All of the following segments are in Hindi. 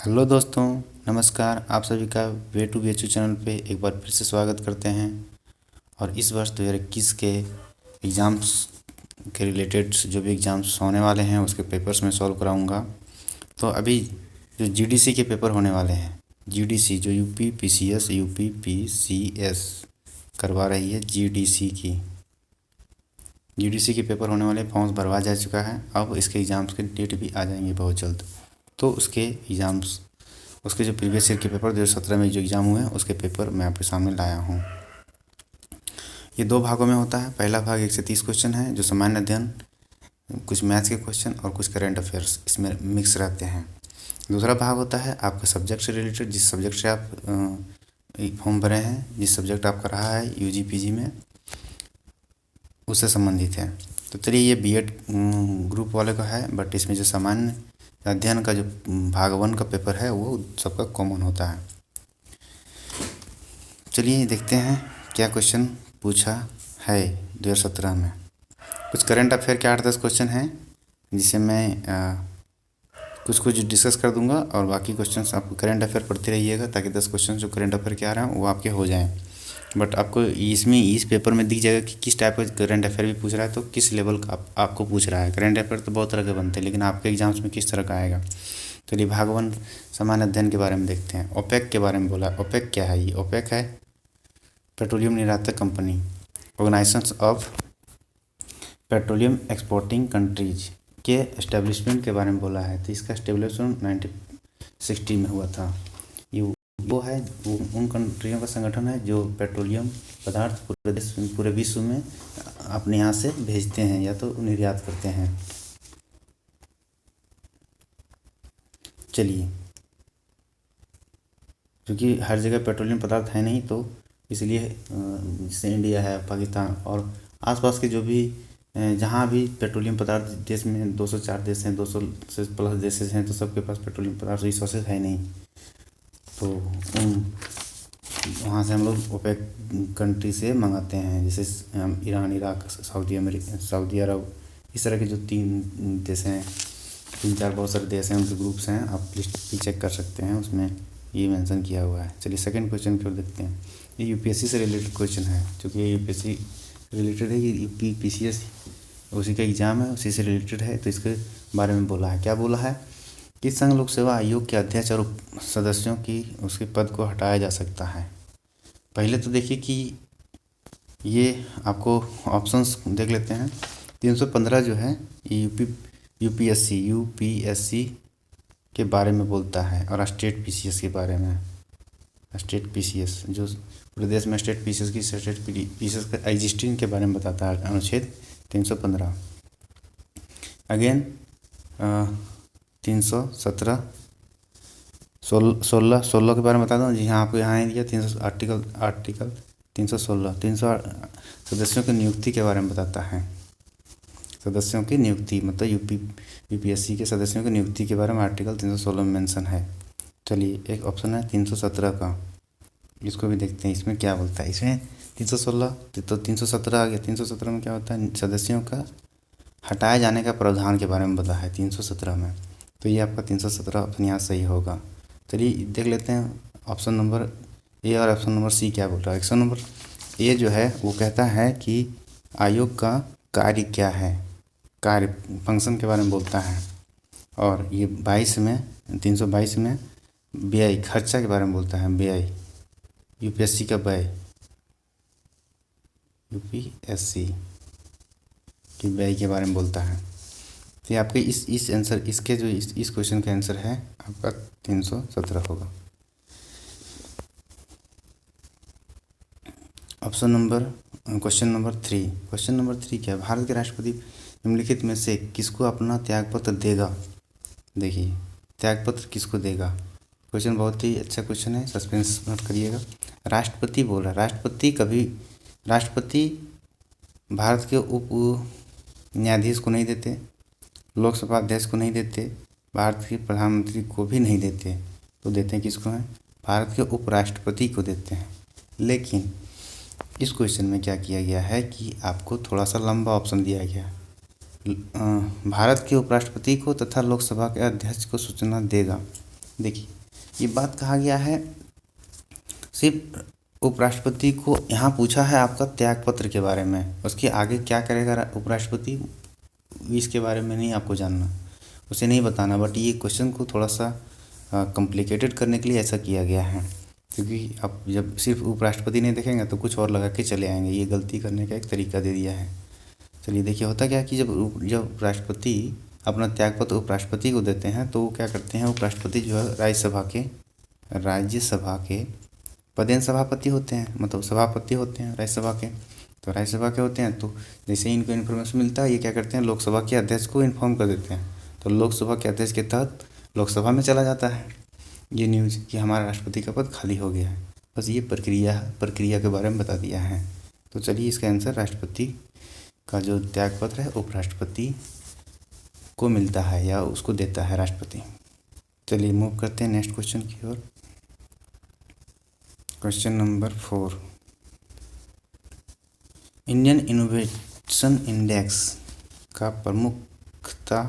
हेलो दोस्तों, नमस्कार। आप सभी का वे टू BHU चैनल पे एक बार फिर से स्वागत करते हैं। और इस वर्ष 2021 के एग्ज़ाम्स के रिलेटेड जो भी एग्ज़ाम्स होने वाले हैं उसके पेपर्स मैं सॉल्व कराऊंगा। तो अभी जो GDC के पेपर होने वाले हैं, GDC जो यूपी PCS यूपी PCS करवा रही है, GDC के पेपर होने वाले, फॉर्म्स भरवा जा चुका है। अब इसके एग्ज़ाम्स के डेट भी आ जाएंगे बहुत जल्द। तो उसके एग्ज़ाम्स, उसके जो प्रीवियस ईयर के पेपर 2017 में जो एग्ज़ाम हुए हैं उसके पेपर मैं आपके सामने लाया हूँ। ये 2 भागों में होता है। पहला भाग 1 से 30 क्वेश्चन है जो सामान्य अध्ययन, कुछ मैथ्स के क्वेश्चन और कुछ करंट अफेयर्स इसमें मिक्स रहते हैं। दूसरा भाग होता है आपका सब्जेक्ट से रिलेटेड, जिस सब्जेक्ट से आप फॉर्म भरे हैं, जिस सब्जेक्ट आपका रहा है UG PG में, उससे संबंधित है। तो चलिए, ये BEd ग्रुप वाले का है, बट इसमें जो सामान्य अध्ययन का जो भाग 1 का पेपर है वो सबका कॉमन होता है। चलिए देखते हैं क्या क्वेश्चन पूछा है 2017 में। कुछ करंट अफेयर के 8-10 क्वेश्चन हैं जिसे मैं कुछ डिस्कस कर दूंगा और बाकी क्वेश्चंस आप करंट अफेयर पढ़ते रहिएगा ताकि 10 क्वेश्चन जो करंट अफेयर के आ रहे हैं वो आपके हो जाएं। बट आपको इसमें इस पेपर में दिख जाएगा कि किस टाइप का करंट अफेयर भी पूछ रहा है, तो किस लेवल का आपको पूछ रहा है। करंट अफेयर तो बहुत तरह के बनते हैं, लेकिन आपके एग्जाम्स में किस तरह का आएगा। चलिए भाग 1 सामान्य अध्ययन के बारे में देखते हैं। ओपेक के बारे में बोला। ओपेक क्या है? ये ओपेक है पेट्रोलियम निर्यातक company, organisation of petroleum exporting countries के एस्टेब्लिशमेंट के बारे में बोला है। तो इसका एस्टेब्लिशमेंट 1960 में हुआ था। ये वो है, वो उन कंट्रियों का संगठन है जो पेट्रोलियम पदार्थ पूरे विश्व में अपने यहाँ से भेजते हैं या तो निर्यात करते हैं। चलिए, क्योंकि हर जगह पेट्रोलियम पदार्थ है नहीं, तो इसलिए जैसे इंडिया है, पाकिस्तान और आसपास के जो भी जहाँ भी पेट्रोलियम पदार्थ देश में 204 देश हैं, 200 से प्लस देशेज हैं, तो सबके पास पेट्रोलियम पदार्थ रिसोर्सेज है नहीं। तो वहाँ से हम लोग ओपेक कंट्री से मंगाते हैं, जैसे हम ईरान, इराक, सऊदी अरब, इस तरह के जो 3 देश हैं, 3-4 बहुत सारे देश हैं, उनके ग्रुप्स हैं। आप लिस्ट भी चेक कर सकते हैं, उसमें ये मेंशन किया हुआ है। चलिए सेकंड क्वेश्चन की ओर देखते हैं। ये UPSC से रिलेटेड क्वेश्चन है, क्योंकि ये UPSC रिलेटेड है। ये UP PCS उसी का एग्ज़ाम है, उसी से रिलेटेड है। तो इसके बारे में बोला है। क्या बोला है कि संघ लोक सेवा आयोग के अध्यक्ष और सदस्यों की उसके पद को हटाया जा सकता है। पहले तो देखिए कि ये आपको ऑप्शंस देख लेते हैं। 315 जो है ये UPSC के बारे में बोलता है, और स्टेट PCS के बारे में। स्टेट PCS जो प्रदेश में स्टेट PCS का एग्जिस्टिंग के बारे में बताता है, अनुच्छेद 315। अगेन 317 16 के बारे में बता दूँ जी। हाँ, आपको यहाँ ही दिया 300 आर्टिकल 316 300 सदस्यों की नियुक्ति के बारे में बताता है। सदस्यों की नियुक्ति मतलब UPSC के सदस्यों की नियुक्ति के बारे में आर्टिकल 316 में मेंशन है। चलिए एक ऑप्शन है 317 का, इसको भी देखते हैं इसमें क्या बोलता है। इसमें 316 तो 317 आ गया। 317 में क्या होता है? सदस्यों का हटाए जाने का प्रावधान के बारे में बता है 317 में। तो ये आपका 317 ऑप्शन यहाँ सही होगा। चलिए देख लेते हैं ऑप्शन नंबर A और ऑप्शन नंबर C क्या बोल रहा है। ऑप्शन नंबर A जो है वो कहता है कि आयोग का कार्य क्या है, कार्य फंक्शन के बारे में बोलता है। और ये 322 में व्यय, खर्चा के बारे में बोलता है। व्यय, UPSC का व्यय, UPSC के व्यय के बारे में बोलता है। तो ये आपके इस आंसर, इसके जो इस क्वेश्चन का आंसर है आपका 317 होगा। Question number 3। क्वेश्चन नंबर 3 क्या है? भारत के राष्ट्रपति निम्नलिखित में से किसको अपना त्यागपत्र देगा? देखिए, त्यागपत्र किसको देगा? क्वेश्चन बहुत ही अच्छा क्वेश्चन है, सस्पेंस मत करिएगा। राष्ट्रपति बोल रहा है। राष्ट्रपति भारत के उप न्यायाधीश को नहीं देते, लोकसभा अध्यक्ष को नहीं देते, भारत के प्रधानमंत्री को भी नहीं देते। तो देते हैं किसको हैं? भारत के उपराष्ट्रपति को देते हैं। लेकिन इस क्वेश्चन में क्या किया गया है कि आपको थोड़ा सा लंबा ऑप्शन दिया गया है। भारत के उपराष्ट्रपति को तथा लोकसभा के अध्यक्ष को सूचना देगा। देखिए ये बात कहा गया है, सिर्फ उपराष्ट्रपति को यहाँ पूछा है आपका त्याग पत्र के बारे में, उसके आगे क्या करेगा उपराष्ट्रपति इसके बारे में नहीं आपको जानना, उसे नहीं बताना। बट ये क्वेश्चन को थोड़ा सा कॉम्प्लिकेटेड करने के लिए ऐसा किया गया है, क्योंकि आप जब सिर्फ उपराष्ट्रपति नहीं देखेंगे तो कुछ और लगा के चले आएंगे। ये गलती करने का एक तरीका दे दिया है। चलिए देखिए होता क्या है कि जब राष्ट्रपति अपना त्यागपत्र उपराष्ट्रपति को देते हैं तो वो क्या करते हैं, उपराष्ट्रपति जो है राज्यसभा के पदेन सभापति होते हैं, मतलब सभापति होते हैं राज्यसभा के। तो राज्यसभा के होते हैं, तो जैसे ही इनको इन्फॉर्मेशन मिलता है ये क्या करते हैं, लोकसभा के अध्यक्ष को इन्फॉर्म कर देते हैं। तो लोकसभा के अध्यक्ष के तहत लोकसभा में चला जाता है ये न्यूज़ कि हमारा राष्ट्रपति का पद खाली हो गया है। बस ये प्रक्रिया के बारे में बता दिया है। तो चलिए इसका आंसर राष्ट्रपति का जो त्यागपत्र है उपराष्ट्रपति को मिलता है या उसको देता है राष्ट्रपति। चलिए मूव करते हैं नेक्स्ट क्वेश्चन की ओर। Question number 4, Indian innovation index का प्रमुखता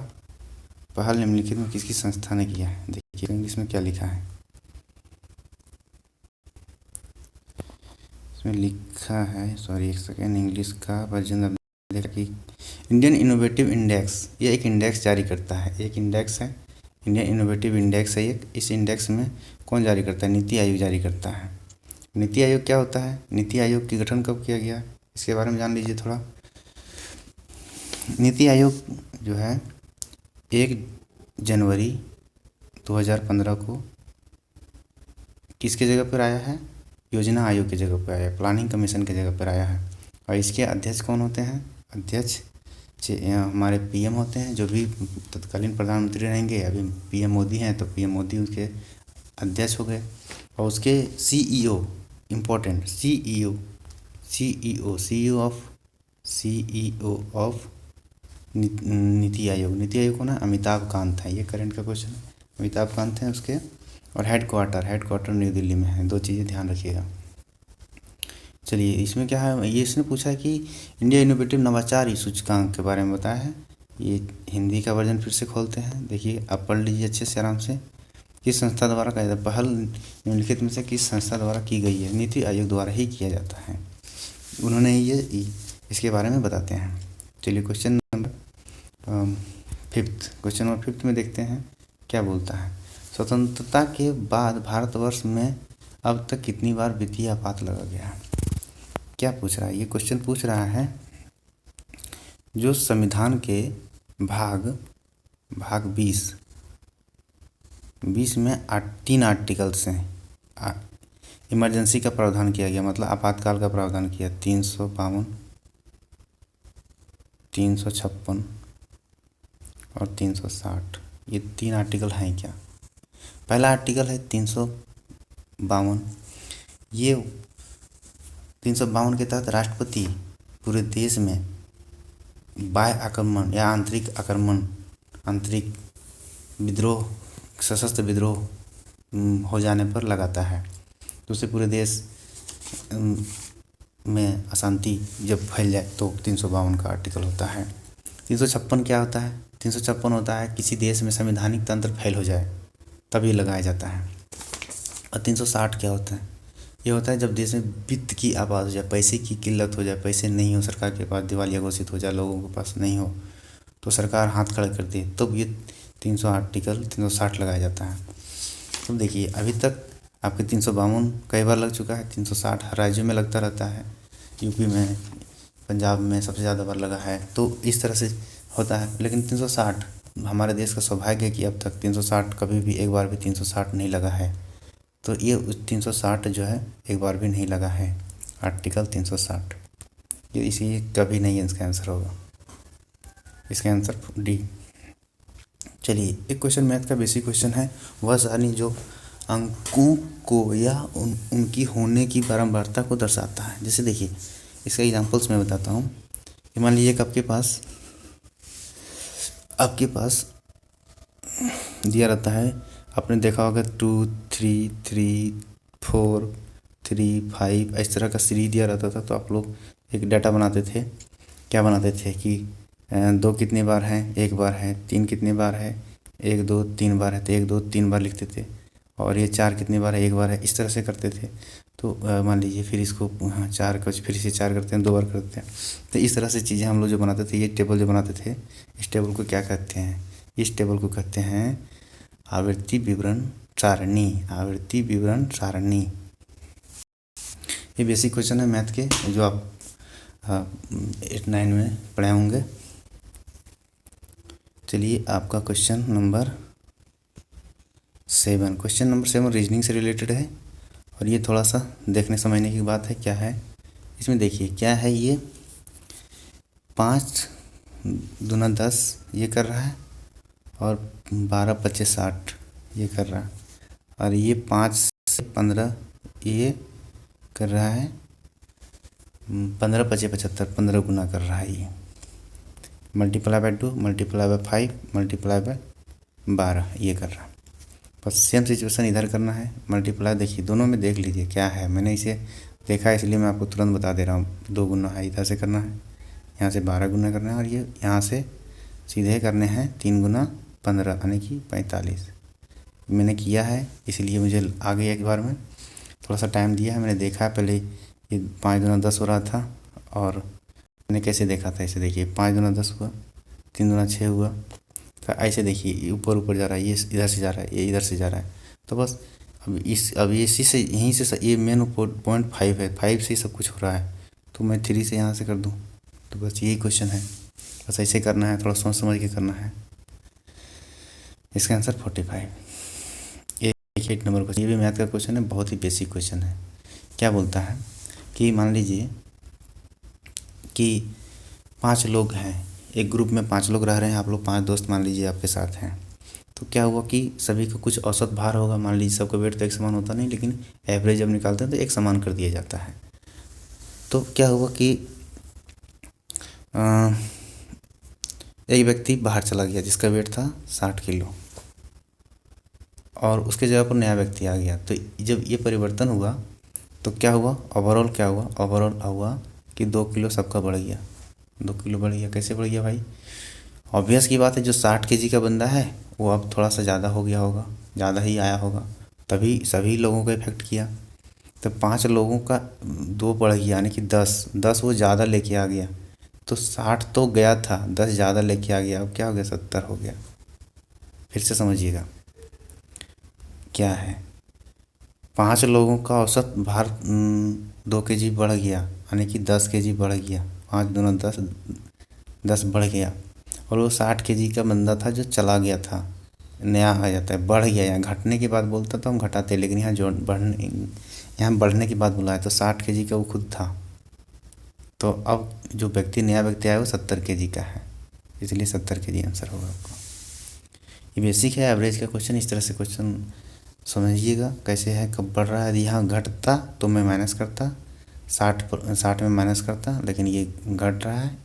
पहल निम्नलिखित में किसकी संस्था ने किया है। देखिए इंग्लिश में क्या लिखा है, इसमें लिखा है, सॉरी एक सेकेंड, इंग्लिश का वर्जन देखा कि इंडियन इनोवेटिव इंडेक्स, ये एक इंडेक्स जारी करता है, एक इंडेक्स है इंडियन इनोवेटिव इंडेक्स है एक। इस इंडेक्स में कौन जारी करता है, नीति आयोग जारी करता है। नीति आयोग क्या होता है, नीति आयोग की गठन कब किया गया इसके बारे में जान लीजिए थोड़ा। नीति आयोग जो है 1 जनवरी 2015 को किसके जगह पर आया है, योजना आयोग की जगह पर आया है, प्लानिंग कमीशन की जगह पर आया है। और इसके अध्यक्ष कौन होते हैं, अध्यक्ष हमारे पीएम होते हैं, जो भी तत्कालीन प्रधानमंत्री रहेंगे। अभी पीएम मोदी हैं तो पीएम मोदी उसके अध्यक्ष हो गए। और उसके CEO important, CEO of NITI Aayog को ना अमिताभ कांत है। ये करंट का क्वेश्चन है, अमिताभ कांत हैं उसके। और हेडक्वार्टर न्यू दिल्ली में है। 2 चीज़ें ध्यान रखिएगा। चलिए इसमें क्या है, ये इसने पूछा है कि इंडिया इनोवेटिव नवाचार सूचकांक के बारे में बताया है। ये हिंदी का वर्जन फिर से खोलते हैं, देखिए आप पढ़ लीजिए अच्छे से आराम से। किस संस्था द्वारा किया जाता है, पहल निम्नलिखित में से किस संस्था द्वारा की गई है, नीति आयोग द्वारा ही किया जाता है। उन्होंने ये इसके बारे में बताते हैं। चलिए क्वेश्चन नंबर 5 में देखते हैं क्या बोलता है। स्वतंत्रता के बाद भारतवर्ष में अब तक कितनी बार वित्तीय आपात लगा गया है। क्या पूछ रहा है, ये क्वेश्चन पूछ रहा है जो संविधान के भाग 20 में 3 आर्टिकल्स हैं, इमरजेंसी का प्रावधान किया गया, मतलब आपातकाल का प्रावधान किया। 352, 356 और 360, ये 3 आर्टिकल हैं क्या। पहला आर्टिकल है 352। ये 352 के तहत राष्ट्रपति पूरे देश में बाह्य आक्रमण या आंतरिक विद्रोह, सशस्त्र विद्रोह हो जाने पर लगाता है। तो उससे पूरे देश में अशांति जब फैल जाए तो 352 का आर्टिकल होता है। 356 क्या होता है, 356 होता है किसी देश में संवैधानिक तंत्र फैल हो जाए तब ये लगाया जाता है। और 360 क्या होता है, ये होता है जब देश में वित्त की आपात हो जाए, पैसे की किल्लत हो जाए, पैसे नहीं हो, सरकार के पास दिवालिया घोषित हो जाए, लोगों के पास नहीं हो तो सरकार हाथ खड़ा कर दे, तब ये 360 लगाया जाता है। तो देखिए अभी तक आपके 352 कई बार लग चुका है, 360 हर राज्यों में लगता रहता है, यूपी में पंजाब में सबसे ज़्यादा बार लगा है, तो इस तरह से होता है। लेकिन 360 हमारे देश का सौभाग्य है कि अब तक 360 कभी भी एक बार भी 360 नहीं लगा है। तो ये 360 जो है एक बार भी नहीं लगा है, आर्टिकल 360, ये इसी कभी नहीं है, इसका आंसर होगा, इसका आंसर डी। चलिए एक क्वेश्चन मैथ का बेसिक क्वेश्चन है, वह सारणी जो अंकों को या उनकी होने की बारंबारता को दर्शाता है। जैसे देखिए इसका एग्जांपल्स मैं बताता हूँ। मान लीजिए कि आपके पास दिया रहता है, आपने देखा होगा 2 3 3 4 3 5 इस तरह का सीरीज दिया रहता था। तो आप लोग एक डाटा बनाते थे, क्या बनाते थे कि 2 कितने बार है, 1 बार है, 3 कितने बार है, 1 2 3 बार है तो 1 2 3 बार लिखते थे, और ये 4 कितनी बार है, 1 बार है, इस तरह से करते थे। तो मान लीजिए फिर इसको 4 का फिर से 4 करते हैं, 2 बार करते हैं। तो इस तरह से चीज़ें हम लोग जो बनाते थे, ये टेबल जो बनाते थे, इस टेबल को क्या कहते हैं? इस टेबल को कहते हैं आवृत्ति विवरण सारणी। आवृत्ति विवरण सारणी। ये बेसिक क्वेश्चन है मैथ के, जो आप 8 9 में पढ़े होंगे। चलिए आपका question number 7, question number 7 reasoning से रिलेटेड है, और ये थोड़ा सा देखने समझने की बात है। क्या है इसमें? देखिए क्या है ये, 5 दूना 10 ये कर रहा है, और 12 25 60 ये कर रहा है, और ये 5 से 15 ये कर रहा है, 15 25 75 15 गुना कर रहा है ये। Multiply by 2 multiply by 5 multiply by 12 ये कर रहा है। बस सेम सिचुएशन इधर करना है, मल्टीप्लाई देखिए दोनों में देख लीजिए क्या है। मैंने इसे देखा है इसलिए मैं आपको तुरंत बता दे रहा हूँ। 2 गुना है, इधर से करना है, यहाँ से 12 गुना करना है, और ये यहाँ से सीधे करने हैं 3 गुना 15 यानी कि 45। मैंने किया है इसलिए मुझे आ गई एक बार में, थोड़ा सा टाइम दिया है। मैंने देखा पहले ये 5 दूना 10 हो रहा था, और मैंने कैसे देखा था इसे देखिए, 5 दूना 10 हुआ, 3 दूना 6 हुआ। तो ऐसे देखिए ऊपर ऊपर जा रहा है, ये इधर से जा रहा है, ये इधर से जा रहा है। तो बस अब इसी से यहीं से ये मेन पॉइंट 5 है, 5 से ही सब कुछ हो रहा है। तो मैं 3 से यहाँ से कर दूँ, तो बस यही क्वेश्चन है। बस ऐसे करना है, थोड़ा सोच समझ के करना है। इसका आंसर 45। 8 नंबर क्वेश्चन, ये भी मैथ का क्वेश्चन है, बहुत ही बेसिक क्वेश्चन है। क्या बोलता है कि मान लीजिए कि 5 लोग हैं, एक ग्रुप में 5 लोग रह रहे हैं, आप लोग 5 दोस्त मान लीजिए आपके साथ हैं। तो क्या हुआ कि सभी का कुछ औसत भार होगा। मान लीजिए सबका वेट तो एक समान होता नहीं, लेकिन एवरेज जब निकालते हैं तो एक समान कर दिया जाता है। तो क्या हुआ कि एक व्यक्ति बाहर चला गया जिसका वेट था 60 किलो, और उसके जगह पर नया व्यक्ति आ गया। तो जब ये परिवर्तन हुआ तो क्या हुआ, ओवरऑल क्या हुआ, ओवरऑल हुआ कि 2 किलो सबका बढ़ गया। 2 किलो बढ़ गया। कैसे बढ़ गया भाई? ऑब्वियस की बात है, जो 60 केजी का बंदा है वो अब थोड़ा सा ज़्यादा हो गया होगा, ज़्यादा ही आया होगा, तभी सभी लोगों को इफेक्ट किया। तो 5 लोगों का 2 बढ़ गया, यानी कि 10 वो ज़्यादा लेके आ गया। तो 60 तो गया था, 10 ज़्यादा लेके आ गया, अब क्या हो गया, 70 हो गया। फिर से समझिएगा क्या है, 5 लोगों का औसत भार 2 केजी बढ़ गया, यानी कि 10 केजी बढ़ गया। 5 दूना 10, 10 बढ़ गया। और वो 60 केजी का बंदा था जो चला गया था, नया आ जाता है, बढ़ गया। यहाँ घटने की बात बोलता तो हम घटाते, लेकिन यहाँ जो बढ़ने की बात बोला है, तो 60 केजी का वो खुद था। तो अब जो नया व्यक्ति आया वो 70 केजी का है, इसलिए 70 केजी आंसर होगा आपका। ये बेसिक है एवरेज का क्वेश्चन। इस तरह से क्वेश्चन समझिएगा कैसे है, कब बढ़ रहा है। यदि यहाँ घटता तो मैं माइनस करता, 60 में माइनस करता, लेकिन ये घट रहा है,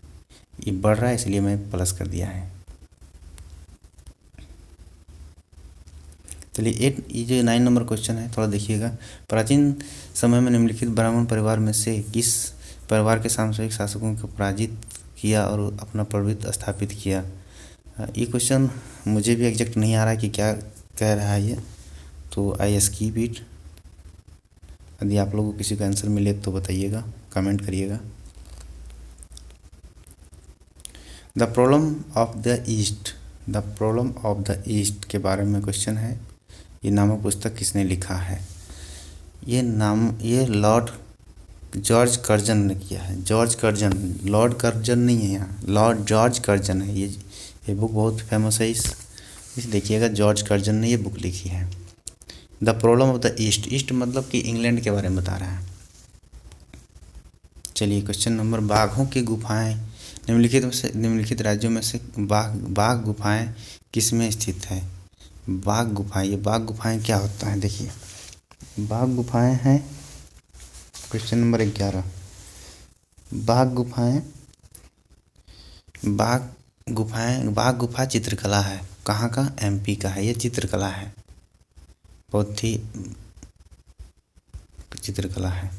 ये बढ़ रहा है, इसलिए मैं प्लस कर दिया है। चलिए ये जो 9 नंबर क्वेश्चन है थोड़ा देखिएगा। प्राचीन समय में निम्नलिखित ब्राह्मण परिवार में से किस परिवार के सामरिक शासकों को पराजित किया और अपना प्रभुत्व स्थापित किया? ये क्वेश्चन मुझे भी एग्जैक्ट नहीं आ रहा है कि क्या कह रहा है ये, तो आई स्किप इट। यदि आप लोगों को किसी का आंसर मिले तो बताइएगा, कमेंट करिएगा। The problem of the east, the problem of the east के बारे में क्वेश्चन है। ये नामक पुस्तक किसने लिखा है? ये लॉर्ड जॉर्ज कर्जन ने किया है। जॉर्ज कर्जन, लॉर्ड कर्जन नहीं है यहाँ, लॉर्ड जॉर्ज कर्जन है। ये बुक बहुत फेमस है। इस देखिएगा, जॉर्ज कर्जन ने ये बुक लिखी है। The problem of the east, east मतलब कि इंग्लैंड के बारे में बता रहा है। चलिए क्वेश्चन नंबर, बाघों की गुफाएं निम्नलिखित राज्यों में से बाघ गुफाएं किस में स्थित है? बाघ गुफाएं, ये बाघ गुफाएं क्या होता है? देखिए बाघ गुफाएं हैं क्वेश्चन नंबर 11। बाघ गुफा चित्रकला है। कहाँ का? एमपी का है। ये चित्रकला है, बहुत ही चित्रकला है।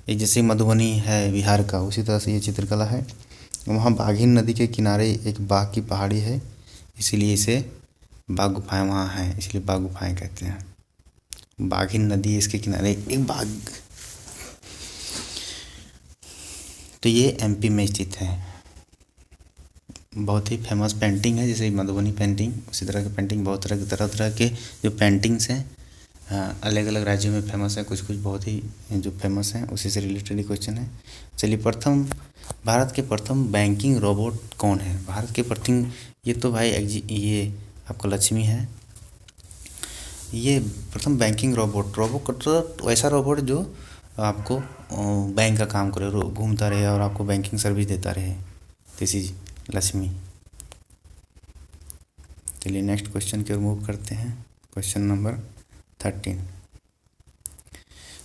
ये जैसे मधुबनी है बिहार का, उसी तरह से ये चित्रकला है। वहाँ बाघिन नदी के किनारे एक बाघ की पहाड़ी है, इसीलिए इसे बाघ गुफाएं वहाँ हैं, इसलिए बाघ गुफाएं कहते हैं। बाघिन नदी इसके किनारे एक बाघ। तो ये एमपी में स्थित है। बहुत ही फेमस पेंटिंग है, जैसे मधुबनी पेंटिंग, उसी तरह की पेंटिंग बहुत तरह के जो पेंटिंग्स हैं अलग अलग राज्यों में फेमस है। कुछ कुछ बहुत ही जो फेमस हैं उसी से रिलेटेड क्वेश्चन है। चलिए, भारत के प्रथम बैंकिंग रोबोट कौन है? भारत के प्रथम, ये तो भाई ये आपका लक्ष्मी है। ये प्रथम बैंकिंग रोबोट तो वैसा रोबोट जो आपको बैंक का काम करे, घूमता रहे और आपको बैंकिंग सर्विस देता रहे, दिस लक्ष्मी। चलिए नेक्स्ट क्वेश्चन की ओर मूव करते हैं। Question number 13।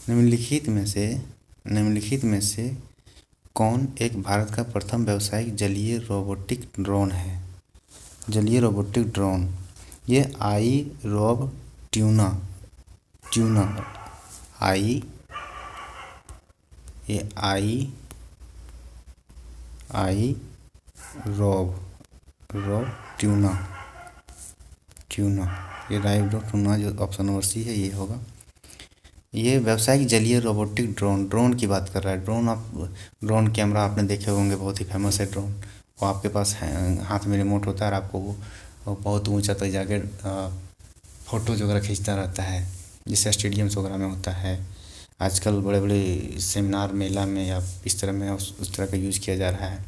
निम्नलिखित में से कौन एक भारत का प्रथम व्यावसायिक जलीय रोबोटिक ड्रोन है? जलीय रोबोटिक ड्रोन, ये आई रोब ट्यूना रोब ट्यूना, ये राइव ट्यूना जो ऑप्शन नंबर सी है ये होगा। ये व्यावसायिक जलीय रोबोटिक ड्रोन की बात कर रहा है। ड्रोन कैमरा आपने देखे होंगे, बहुत ही फेमस है ड्रोन। वो आपके पास हाथ में रिमोट होता है और आपको वो बहुत ऊंचा तक जाके फ़ोटोज वगैरह खींचता रहता है, जिससे स्टेडियम्स वगैरह में होता है। आजकल बड़े बड़े सेमिनार मेला में या इस तरह में उस तरह का यूज़ किया जा रहा है।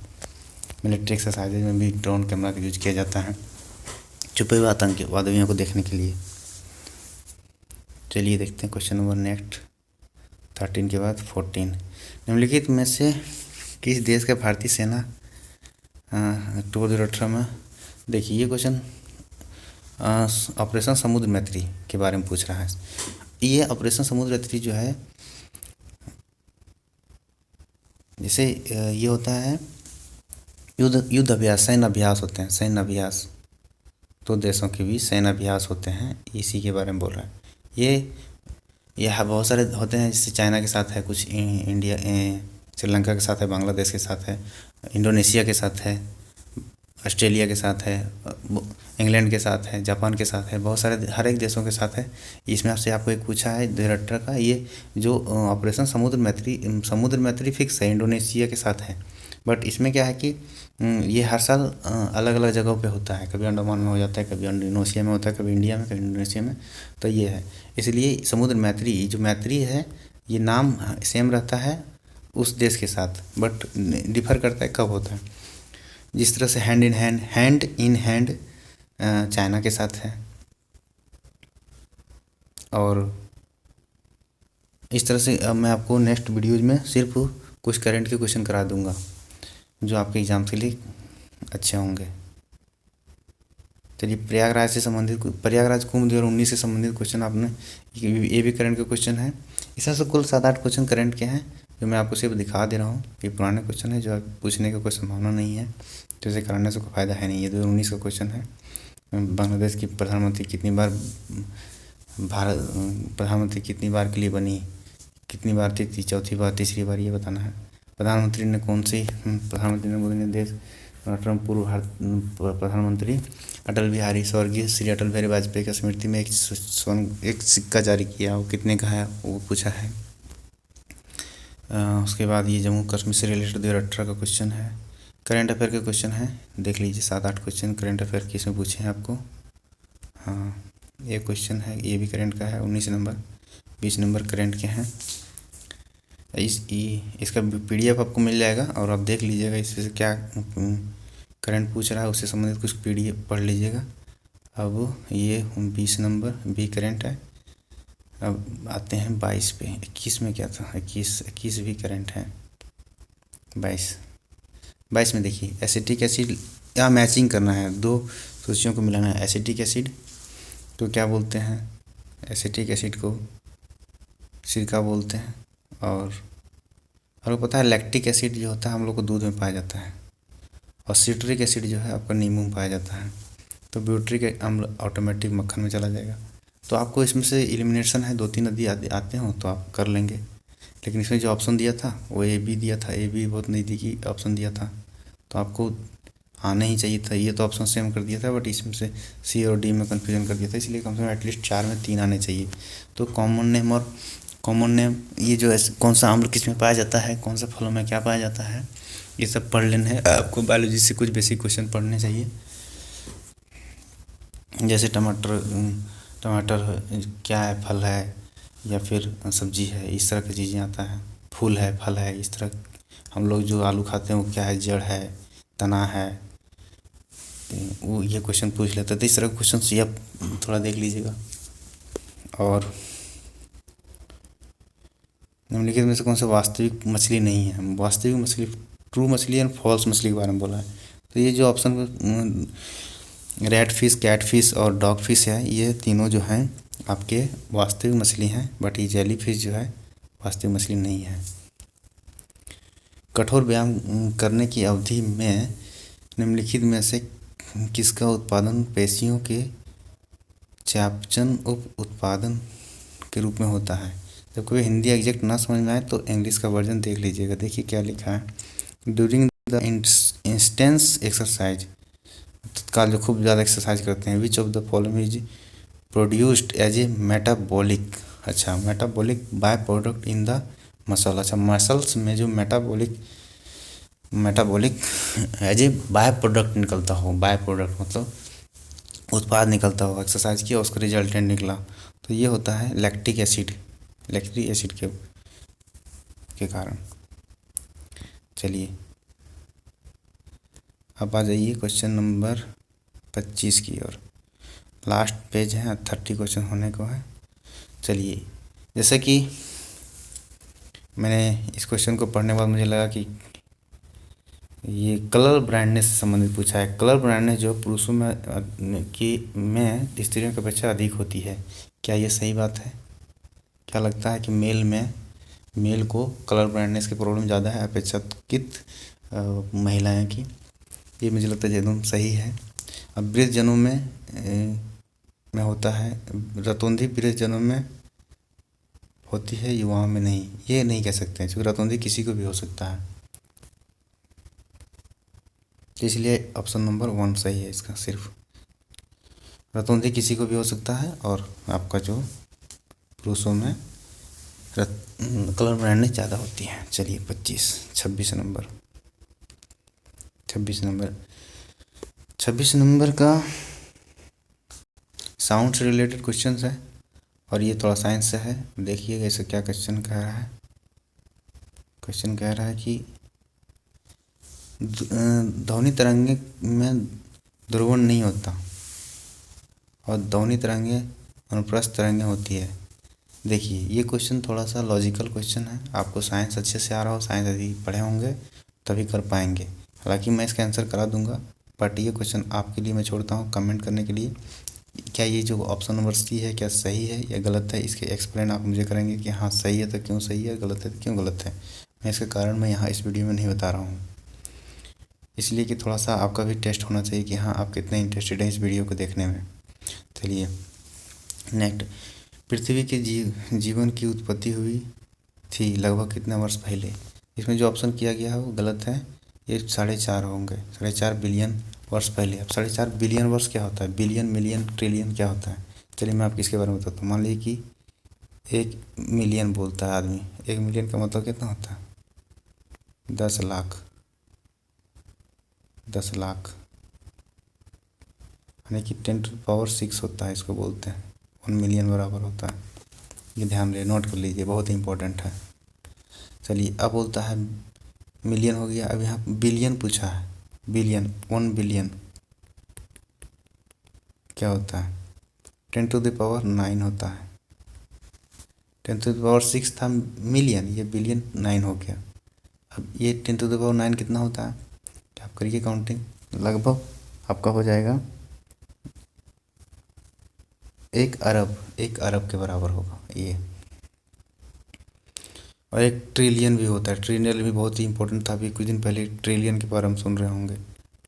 मिलिट्री एक्सरसाइज में भी ड्रोन कैमरा का यूज़ किया जाता है, छुपे हुए आतंकवादियों को देखने के लिए। चलिए देखते हैं क्वेश्चन नंबर नेक्स्ट 13 के बाद 14। निम्नलिखित में से किस देश का भारतीय सेना अक्टूबर 2018 में, देखिए ये क्वेश्चन ऑपरेशन समुद्र मैत्री के बारे में पूछ रहा है। ये ऑपरेशन समुद्र मैत्री जो है, जैसे ये होता है युद्ध अभ्यास, सैन्य अभ्यास होते हैं, सैन्य अभ्यास, दो देशों के बीच सैन्य अभ्यास होते हैं, इसी के बारे में बोल रहा है। ये बहुत सारे होते हैं, जैसे चाइना के साथ है, कुछ इंडिया श्रीलंका के साथ है, बांग्लादेश के साथ है, इंडोनेशिया के साथ है, ऑस्ट्रेलिया के साथ है, इंग्लैंड के साथ है, जापान के साथ है, बहुत सारे हर एक देशों के साथ है। इसमें आपसे आपको एक पूछा है 2018 का, ये जो ऑपरेशन समुद्र मैत्री फिक्स है, इंडोनेशिया के साथ है। बट इसमें क्या है कि ये हर साल अलग अलग जगहों पे होता है, कभी अंडमान में हो जाता है, कभी इंडोनेशिया में होता है, कभी इंडिया में, कभी इंडोनेशिया में। तो ये है, इसलिए समुद्र मैत्री जो मैत्री है, ये नाम सेम रहता है उस देश के साथ, बट डिफर करता है कब होता है। जिस तरह से हैंड इन हैंड चाइना के साथ है, और इस तरह से मैं आपको नेक्स्ट वीडियोज में सिर्फ कुछ करंट के क्वेश्चन करा दूंगा जो आपके एग्जाम के लिए अच्छे होंगे। चलिए, प्रयागराज कुंभ 2019 से संबंधित क्वेश्चन आपने, ये भी करंट के क्वेश्चन है। इस तरह से कुल 7-8 क्वेश्चन करंट के हैं जो मैं आपको सिर्फ दिखा दे रहा हूँ। ये पुराने क्वेश्चन है जो पूछने का कोई संभावना नहीं है, तो इसे कराने से कोई फ़ायदा है नहीं। ये 2019 का क्वेश्चन है। बांग्लादेश की प्रधानमंत्री कितनी बार के लिए बनी, कितनी बार थी, चौथी बार, तीसरी बार, ये बताना है। प्रधानमंत्री ने नरेंद्र मोदी देश पूर्व प्रधानमंत्री स्वर्गीय श्री अटल बिहारी वाजपेयी की स्मृति में एक सिक्का जारी किया, वो कितने का है वो पूछा है। उसके बाद ये जम्मू कश्मीर से रिलेटेड 2018 का क्वेश्चन है। करंट अफेयर के क्वेश्चन है, देख लीजिए 7-8 क्वेश्चन करंट अफेयर की इसमें पूछे हैं आपको। हाँ, ये क्वेश्चन है, ये भी करंट का है, 19 नंबर 20 नंबर करंट के हैं। इसका PDF आपको मिल जाएगा और आप देख लीजिएगा इससे क्या करंट पूछ रहा है, उससे संबंधित कुछ PDF पढ़ लीजिएगा। अब ये 20 नंबर भी करंट है। अब आते हैं 22 पे। 21 में क्या था, 21 भी करंट है। 22 में देखिए, एसिटिक एसिड या मैचिंग करना है, दो सूचियों को मिलाना है। एसिटिक एसिड तो क्या बोलते हैं, एसिटिक एसिड को सिरका बोलते हैं, और आपको पता है लैक्टिक एसिड जो होता है हम लोग को दूध में पाया जाता है, और सिट्रिक एसिड जो है आपका नींबू में पाया जाता है। तो ब्यूट्रिक अम्ल ऑटोमेटिक मक्खन में चला जाएगा। तो आपको इसमें से एलिमिनेशन है, 2-3 नदी आते हो तो आप कर लेंगे, लेकिन इसमें जो ऑप्शन दिया था वो AB दिया था, AB बहुत नज़दीकी ऑप्शन दिया था। तो आपको आना ही चाहिए था। ये तो ऑप्शन सेम कर दिया था, बट इसमें से सी और डी में कन्फ्यूजन कर दिया था, इसलिए कम से कम एटलीस्ट 4 में 3 आने चाहिए। तो कॉमन नेम और कॉमन नेम, ये जो है कौन सा आम्ल किस में पाया जाता है, कौन सा फलों में क्या पाया जाता है, ये सब पढ़ लेना है आपको। बायोलॉजी से कुछ बेसिक क्वेश्चन पढ़ने चाहिए, जैसे टमाटर टमाटर क्या है, फल है या फिर सब्जी है, इस तरह की चीज़ें आता है। फूल है, फल है, इस तरह। हम लोग जो आलू खाते हैं वो क्या है, जड़ है, तना है, वो ये क्वेश्चन पूछ लेते हैं। तो इस तरह के क्वेश्चन ये आप थोड़ा देख लीजिएगा। और निम्नलिखित में से कौन सा वास्तविक मछली नहीं है। वास्तविक मछली, ट्रू मछली एंड फॉल्स मछली के बारे में बोला है। तो ये जो option redfish, catfish और डॉग फिश है, ये तीनों जो हैं आपके वास्तविक मछली हैं, बट ये जेली फिश जो है वास्तविक मछली नहीं है। कठोर व्यायाम करने की अवधि में निम्नलिखित में से किसका उत्पादन पेशियों के चयापचय उप उत्पादन के रूप में होता है। जब कोई हिंदी एग्जैक्ट ना समझ में आए तो इंग्लिश का वर्जन देख लीजिएगा। देखिए क्या लिखा है, ड्यूरिंग द इंस्टेंस एक्सरसाइज, तत्काल जो खूब ज़्यादा एक्सरसाइज करते हैं, which of the following is produced as a metabolic. अच्छा, metabolic byproduct in the muscle. अच्छा, मसल्स में जो metabolic as a byproduct निकलता हो, बाय प्रोडक्ट मतलब उत्पाद निकलता हो, एक्सरसाइज किया उसका रिजल्टेंट निकला, तो ये होता है लैक्टिक एसिड, लैक्टिक एसिड के कारण। चलिए अब आ जाइए क्वेश्चन नंबर 25 की ओर। लास्ट पेज है, 30 क्वेश्चन होने को है। चलिए, जैसे कि मैंने इस क्वेश्चन को पढ़ने के बाद मुझे लगा कि ये कलर ब्राइटनेस से संबंधित पूछा है। कलर ब्राइटनेस जो पुरुषों में स्त्रियों की अपेक्षा अधिक होती है, क्या ये सही बात है? क्या लगता है कि मेल को कलर ब्राइटनेस की प्रॉब्लम ज़्यादा है अपेक्षाकृत महिलाएं की? ये मुझे लगता है एकदम सही है। अब वृद्ध जनों में होता है, रतौंधी वृद्ध जनों में होती है, युवाओं में नहीं। ये नहीं कह सकते हैं क्योंकि रतौंधी किसी को भी हो सकता है, तो इसलिए ऑप्शन नंबर 1 सही है इसका। सिर्फ रतौंधी किसी को भी हो सकता है, और आपका जो पुरुषों में कलर ब्राइटनेस ज़्यादा होती है। चलिए 26 नंबर का साउंड से रिलेटेड क्वेश्चन है, और ये थोड़ा साइंस से है। देखिएगा इसे क्या क्वेश्चन कह रहा है। क्वेश्चन कह रहा है कि ध्वनि तरंगे में ध्रुवण नहीं होता और ध्वनि तरंगे अनुप्रस्थ तरंगे होती है। देखिए, ये क्वेश्चन थोड़ा सा लॉजिकल क्वेश्चन है। आपको साइंस अच्छे से आ रहा हो, साइंस यदि पढ़े होंगे तभी कर पाएंगे। हालांकि मैं इसका आंसर करा दूंगा, बट ये क्वेश्चन आपके लिए मैं छोड़ता हूँ कमेंट करने के लिए। क्या ये जो ऑप्शन नंबर सी है क्या सही है या गलत है, इसके एक्सप्लेन आप मुझे करेंगे कि हाँ सही है तो क्यों सही है, गलत है तो क्यों गलत है। मैं इसका कारण मैं यहाँ इस वीडियो में नहीं बता रहा हूँ, इसलिए कि थोड़ा सा आपका भी टेस्ट होना चाहिए कि हाँ आप कितने इंटरेस्टेड हैं इस वीडियो को देखने में। चलिए नेक्स्ट, पृथ्वी के जीवन की उत्पत्ति हुई थी लगभग कितने वर्ष पहले। इसमें जो ऑप्शन किया गया है वो गलत है, ये 4.5 होंगे, 4.5 बिलियन वर्ष पहले। अब 4.5 बिलियन वर्ष क्या होता है, बिलियन, मिलियन, ट्रिलियन क्या होता है? चलिए मैं आपको इसके बारे में बताता हूँ। मान लीजिए कि 1 मिलियन बोलता है आदमी, 1 मिलियन का मतलब कितना होता है? 10 लाख, 10 लाख, यानी कि 10⁻6 होता है, इसको बोलते हैं 1 मिलियन बराबर होता है। ये ध्यान रहे, नोट कर लीजिए, बहुत ही इंपॉर्टेंट है। चलिए अब बोलता है मिलियन हो गया, अब यहाँ बिलियन पूछा है। बिलियन, 1 बिलियन क्या होता है? 10⁻9 होता है। 10⁻6 था मिलियन, ये बिलियन 9 हो गया। अब ये 10⁻9 कितना होता है? आप करिए काउंटिंग, लगभग आपका हो जाएगा 1 अरब, 1 अरब के बराबर होगा ये। और 1 ट्रिलियन भी होता है। ट्रिलियन भी बहुत ही इंपॉर्टेंट था, अभी कुछ दिन पहले ट्रिलियन के बारे में सुन रहे होंगे।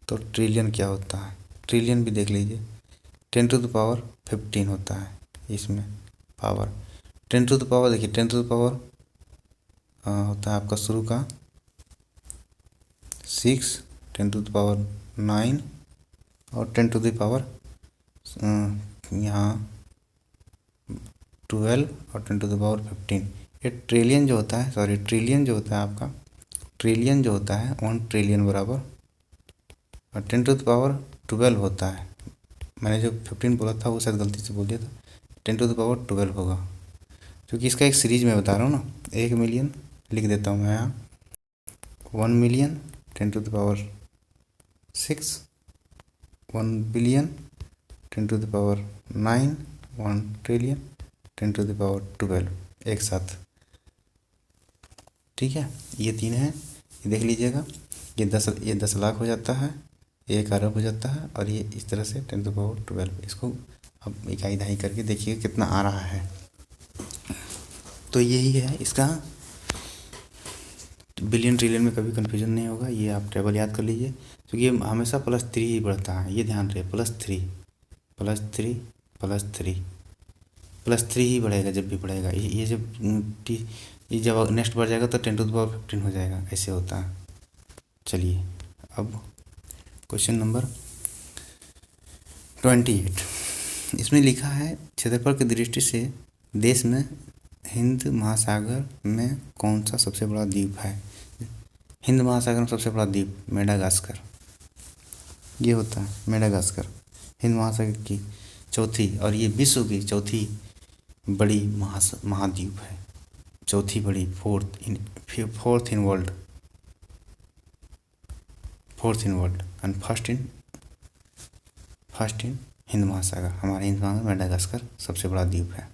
तो ट्रिलियन क्या होता है? ट्रिलियन भी देख लीजिए, 10⁻15 होता है इसमें पावर। 10⁻, देखिए 10⁻, होता है आपका शुरू का 6, 10⁻ 9 और 10⁻, यहाँ 12 और 10⁻15। ये ट्रिलियन जो होता है, सॉरी ट्रिलियन जो होता है आपका, ट्रिलियन जो होता है 1 ट्रिलियन बराबर, और 10⁻12 होता है। मैंने जो 15 बोला था वो शायद गलती से बोल दिया था, 10⁻12 होगा, क्योंकि इसका एक सीरीज में बता रहा हूँ ना। 1 मिलियन लिख देता हूँ मैं यहाँ, 1 मिलियन 10⁻6, 1 बिलियन 10⁻9, 1 ट्रिलियन 10⁻12 एक साथ। ठीक है, ये 3 है, ये देख लीजिएगा। ये 10 लाख हो जाता है, ये 1 अरब हो जाता है, और ये इस तरह से 10⁻12। इसको अब इकाई दहाई करके देखिए कितना आ रहा है। तो यही है इसका, बिलियन ट्रिलियन में कभी कन्फ्यूजन नहीं होगा। ये आप टेबल याद कर लीजिए, क्योंकि ये हमेशा +3 ही बढ़ता है, ये ध्यान रहे, +3 +3 +3 +3 ही बढ़ेगा जब भी बढ़ेगा। ये जब नेक्स्ट बढ़ जाएगा तो 10⁻15 हो जाएगा, ऐसे होता है। चलिए अब क्वेश्चन नंबर 28, इसमें लिखा है क्षेत्रफल की दृष्टि से देश में हिंद महासागर में कौन सा सबसे बड़ा द्वीप है। हिंद महासागर में सबसे बड़ा द्वीप मेडागास्कर, ये होता है मेडागास्कर, हिंद महासागर की चौथी, और ये विश्व की चौथी बड़ी महाद्वीप है, चौथी बड़ी, fourth in world, and first in Hind महासागर। हमारे हिंद महासागर मेडागास्कर सबसे बड़ा द्वीप है।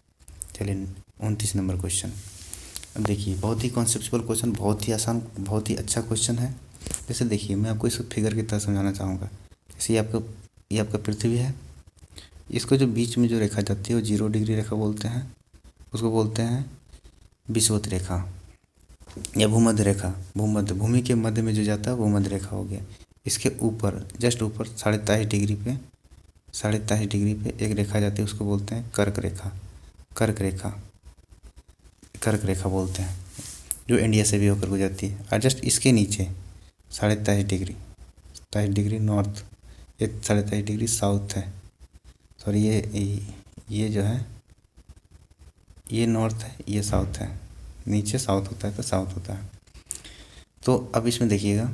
चलिए 29 नंबर क्वेश्चन। अब देखिए, बहुत ही कॉन्सेप्चुअल क्वेश्चन, बहुत ही आसान, बहुत ही अच्छा क्वेश्चन है। जैसे देखिए, मैं आपको इस फिगर की तरह समझाना चाहूँगा। जैसे ये आपका पृथ्वी है, इसको जो बीच में जो रेखा जाती है वो 0 डिग्री रेखा बोलते हैं, उसको बोलते हैं विषुवत रेखा या भूमध्य रेखा। भूमि के मध्य में जो जाता है वो भूमध्य रेखा हो गया। इसके ऊपर, जस्ट ऊपर 23.5 डिग्री पे एक रेखा जाती है, उसको बोलते हैं कर्क रेखा बोलते हैं, जो इंडिया से भी होकर गुजरती है। और जस्ट इसके नीचे 23 डिग्री नॉर्थ, ये 23 डिग्री साउथ है, सॉरी ये जो है ये नॉर्थ है, ये साउथ है, नीचे साउथ होता है तो साउथ होता है। तो अब इसमें देखिएगा,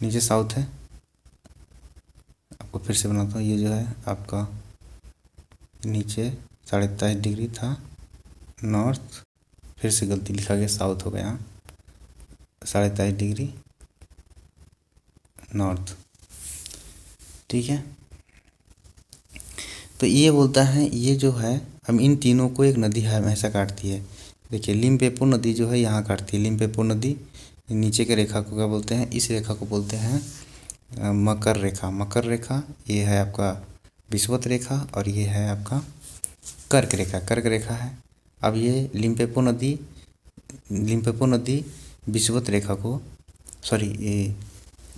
नीचे साउथ है, आपको फिर से बनाता हूँ। ये जो है आपका नीचे 23 डिग्री था नॉर्थ, फिर से गलती लिखा गया, साउथ हो गया, 23 डिग्री नॉर्थ। ठीक है, तो ये बोलता है, ये जो है, हम इन तीनों को एक नदी है हमेशा काटती है। देखिए, लिम्पोपो नदी जो है यहाँ काटती है, लिम्पोपो नदी नीचे के रेखा को क्या बोलते हैं, इस रेखा को बोलते हैं मकर रेखा। ये है आपका विषुवत रेखा, और ये है आपका कर्क रेखा है। अब ये लिम्पोपो नदी विषुवत रेखा को, सॉरी ये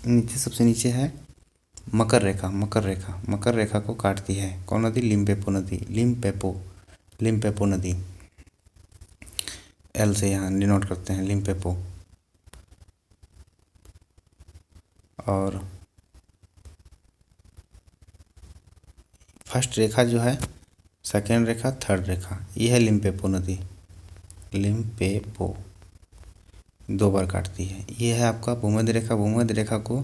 नीचे सबसे नीचे है मकर रेखा को काटती है। कौन नदी? लिम्पोपो नदी, एल से यहाँ डिनोट करते हैं, लिम्पोपो। और फर्स्ट रेखा जो है, सेकेंड रेखा, थर्ड रेखा, ये है लिम्पोपो नदी, लिम्पोपो 2 बार काटती है। ये है आपका भूमध्य रेखा को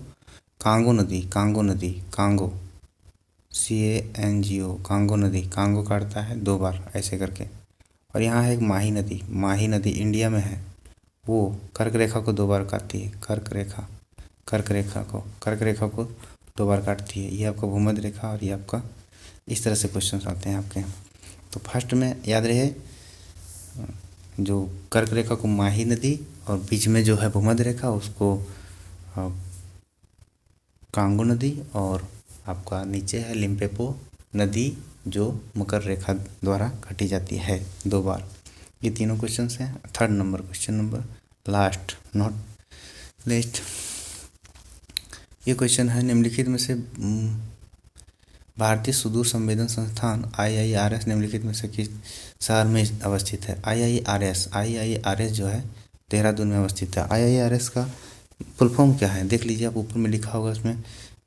कांगो नदी, कांगो कांगो नदी, कांगो काटता है 2 बार ऐसे करके। और यहाँ है एक माही नदी इंडिया में है, वो कर्क रेखा को 2 बार काटती है, कर्क रेखा को 2 बार काटती है। ये आपका भूमध्य रेखा, और ये आपका, इस तरह से क्वेश्चन आते हैं आपके। तो फर्स्ट में याद रहे, जो कर्क रेखा को माही नदी, और बीच में जो है भूमध्य रेखा उसको कांगो नदी, और आपका नीचे है लिम्पोपो नदी, जो मकर रेखा द्वारा काटी जाती है 2 बार। ये तीनों क्वेश्चन हैं। क्वेश्चन नंबर लास्ट, नॉट लेस्ट, ये क्वेश्चन है, निम्नलिखित में से भारतीय सुदूर संवेदन संस्थान IIRS निम्नलिखित में से किस शहर में अवस्थित है? IIRS जो है देहरादून में अवस्थित है। IIRS का फुल फॉर्म क्या है देख लीजिए, आप ऊपर में लिखा होगा इसमें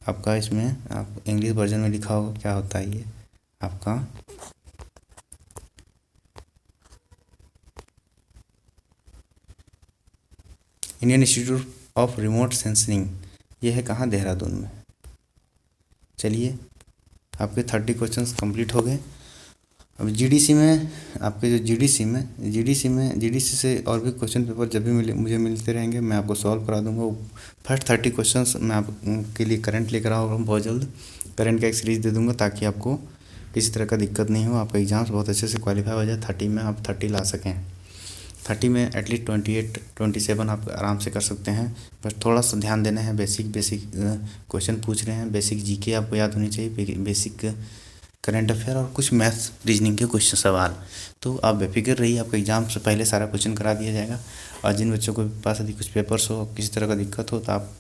आपका, इसमें आप इंग्लिश वर्जन में लिखा होगा क्या होता है ये आपका Indian institute of remote sensing. ये है कहाँ, देहरादून में। चलिए आपके 30 क्वेश्चंस कंप्लीट हो गए। अब जीडीसी में आपके जो जीडीसी से और भी क्वेश्चन पेपर जब भी मुझे मिलते रहेंगे मैं आपको सॉल्व करा दूंगा। फर्स्ट 30 क्वेश्चंस मैं आपके लिए करंट लेकर आऊँगा बहुत जल्द। करंट का एक सीरीज़ दे दूंगा ताकि आपको किसी तरह का दिक्कत नहीं हो, आपका एग्ज़ाम्स बहुत अच्छे से क्वालिफाई हो जाए, 30 में आप 30 ला सकें। 30 में एटलीस्ट 28 27 आप आराम से कर सकते हैं। बस थोड़ा सा ध्यान देना है, बेसिक क्वेश्चन पूछ रहे हैं, बेसिक जीके आपको याद होनी चाहिए, बेसिक करंट अफेयर और कुछ मैथ्स रीजनिंग के क्वेश्चन सवाल। तो आप बेफिक्र रहिए, आपका एग्ज़ाम से पहले सारा क्वेश्चन करा दिया जाएगा। और जिन बच्चों के पास यदि कुछ पेपर्स हो, किसी तरह का दिक्कत हो, तो आप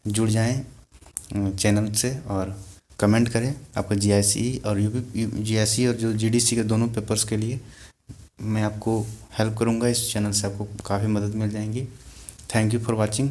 जुड़ जाएं चैनल से और कमेंट करें। आपका जीआईसी और जीआईसी और जो जीडीसी के दोनों पेपर्स के लिए मैं आपको हेल्प करूंगा। इस चैनल से आपको काफ़ी मदद मिल जाएंगी। Thank you for watching.